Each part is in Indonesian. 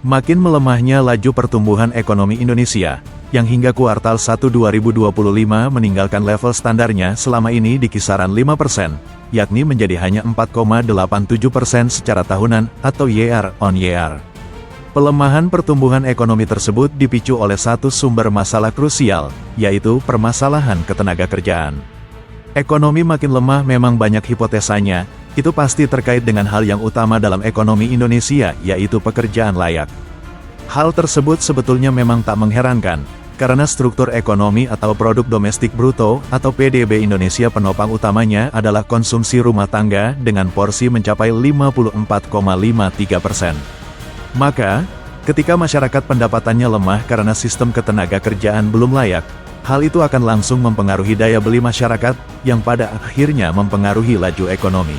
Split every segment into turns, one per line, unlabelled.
Makin melemahnya laju pertumbuhan ekonomi Indonesia, yang hingga kuartal 1 2025 meninggalkan level standarnya selama ini di kisaran 5%, yakni menjadi hanya 4,87% secara tahunan atau year on year. Pelemahan pertumbuhan ekonomi tersebut dipicu oleh satu sumber masalah krusial, yaitu permasalahan ketenagakerjaan. Ekonomi makin lemah memang banyak hipotesanya, itu pasti terkait dengan hal yang utama dalam ekonomi Indonesia, yaitu pekerjaan layak. Hal tersebut sebetulnya memang tak mengherankan, karena struktur ekonomi atau produk domestik bruto atau PDB Indonesia penopang utamanya adalah konsumsi rumah tangga dengan porsi mencapai 54,53%. Maka, ketika masyarakat pendapatannya lemah karena sistem ketenagakerjaan belum layak, hal itu akan langsung mempengaruhi daya beli masyarakat, yang pada akhirnya mempengaruhi laju ekonomi.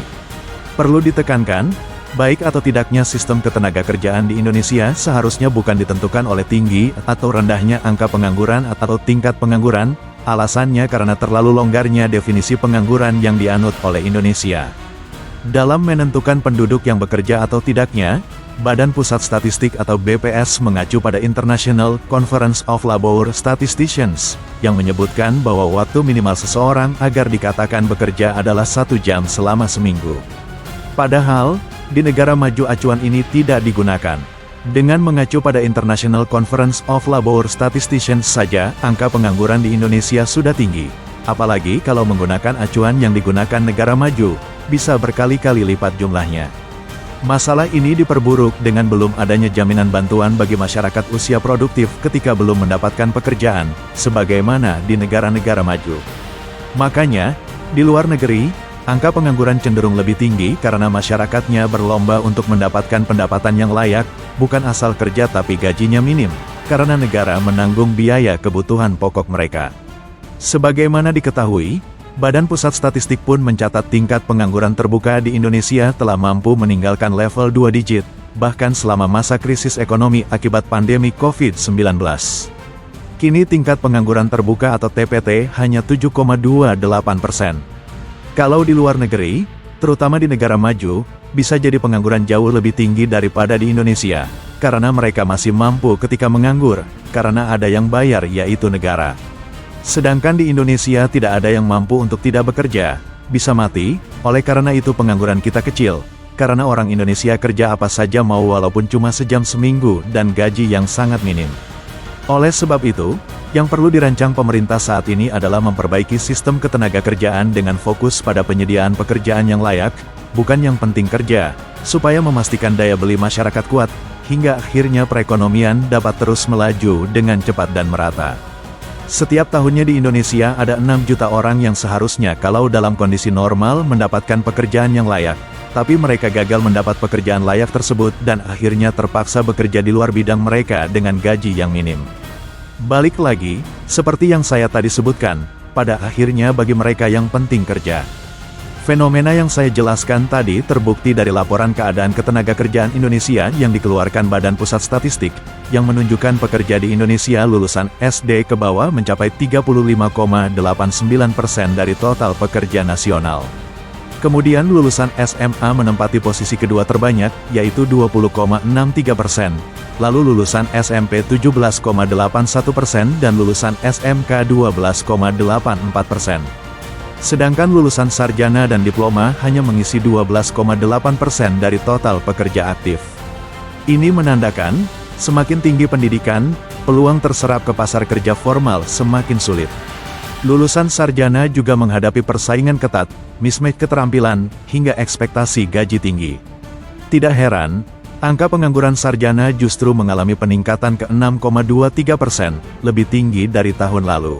Perlu ditekankan, baik atau tidaknya sistem ketenagakerjaan di Indonesia seharusnya bukan ditentukan oleh tinggi atau rendahnya angka pengangguran atau tingkat pengangguran, alasannya karena terlalu longgarnya definisi pengangguran yang dianut oleh Indonesia. Dalam menentukan penduduk yang bekerja atau tidaknya, Badan Pusat Statistik atau BPS mengacu pada International Conference of Labor Statisticians, yang menyebutkan bahwa waktu minimal seseorang agar dikatakan bekerja adalah 1 jam selama seminggu. Padahal, di negara maju acuan ini tidak digunakan. Dengan mengacu pada International Conference of Labor Statisticians saja, angka pengangguran di Indonesia sudah tinggi. Apalagi kalau menggunakan acuan yang digunakan negara maju, bisa berkali-kali lipat jumlahnya. Masalah ini diperburuk dengan belum adanya jaminan bantuan bagi masyarakat usia produktif ketika belum mendapatkan pekerjaan, sebagaimana di negara-negara maju. Makanya, di luar negeri, angka pengangguran cenderung lebih tinggi karena masyarakatnya berlomba untuk mendapatkan pendapatan yang layak, bukan asal kerja tapi gajinya minim, karena negara menanggung biaya kebutuhan pokok mereka. Sebagaimana diketahui, Badan Pusat Statistik pun mencatat tingkat pengangguran terbuka di Indonesia telah mampu meninggalkan level 2 digit, bahkan selama masa krisis ekonomi akibat pandemi COVID-19. Kini tingkat pengangguran terbuka atau TPT hanya 7,28%. Kalau di luar negeri, terutama di negara maju, bisa jadi pengangguran jauh lebih tinggi daripada di Indonesia, karena mereka masih mampu ketika menganggur, karena ada yang bayar yaitu negara. Sedangkan di Indonesia tidak ada yang mampu untuk tidak bekerja, bisa mati, oleh karena itu pengangguran kita kecil, karena orang Indonesia kerja apa saja mau walaupun cuma sejam seminggu dan gaji yang sangat minim. Oleh sebab itu, yang perlu dirancang pemerintah saat ini adalah memperbaiki sistem ketenagakerjaan dengan fokus pada penyediaan pekerjaan yang layak, bukan yang penting kerja, supaya memastikan daya beli masyarakat kuat, hingga akhirnya perekonomian dapat terus melaju dengan cepat dan merata. Setiap tahunnya di Indonesia ada 6 juta orang yang seharusnya kalau dalam kondisi normal mendapatkan pekerjaan yang layak, tapi mereka gagal mendapat pekerjaan layak tersebut dan akhirnya terpaksa bekerja di luar bidang mereka dengan gaji yang minim. Balik lagi, seperti yang saya tadi sebutkan, pada akhirnya bagi mereka yang penting kerja. Fenomena yang saya jelaskan tadi terbukti dari laporan keadaan ketenagakerjaan Indonesia yang dikeluarkan Badan Pusat Statistik, yang menunjukkan pekerja di Indonesia lulusan SD ke bawah mencapai 35,89% dari total pekerja nasional. Kemudian lulusan SMA menempati posisi kedua terbanyak, yaitu 20,63%. Lalu lulusan SMP 17,81% dan lulusan SMK 12,84%. Sedangkan lulusan sarjana dan diploma hanya mengisi 12,8% dari total pekerja aktif. Ini menandakan, semakin tinggi pendidikan, peluang terserap ke pasar kerja formal semakin sulit. Lulusan sarjana juga menghadapi persaingan ketat, mismatch keterampilan, hingga ekspektasi gaji tinggi. Tidak heran, angka pengangguran sarjana justru mengalami peningkatan ke 6,23%, lebih tinggi dari tahun lalu.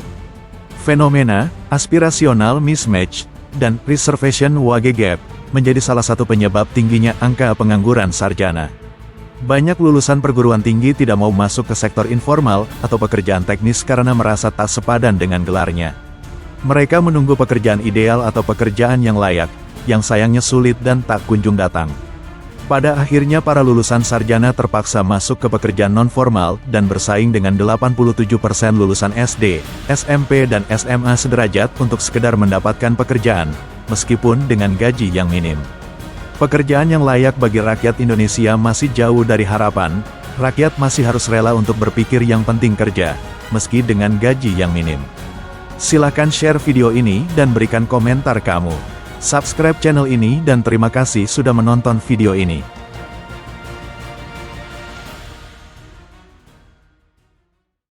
Fenomena aspirasional mismatch dan reservation wage gap menjadi salah satu penyebab tingginya angka pengangguran sarjana. Banyak lulusan perguruan tinggi tidak mau masuk ke sektor informal atau pekerjaan teknis karena merasa tak sepadan dengan gelarnya. Mereka menunggu pekerjaan ideal atau pekerjaan yang layak, yang sayangnya sulit dan tak kunjung datang. Pada akhirnya para lulusan sarjana terpaksa masuk ke pekerjaan non-formal dan bersaing dengan 87% lulusan SD, SMP dan SMA sederajat untuk sekedar mendapatkan pekerjaan, meskipun dengan gaji yang minim. Pekerjaan yang layak bagi rakyat Indonesia masih jauh dari harapan, rakyat masih harus rela untuk berpikir yang penting kerja, meski dengan gaji yang minim. Silahkan share video ini dan berikan komentar kamu. Subscribe channel ini dan terima kasih sudah menonton video ini.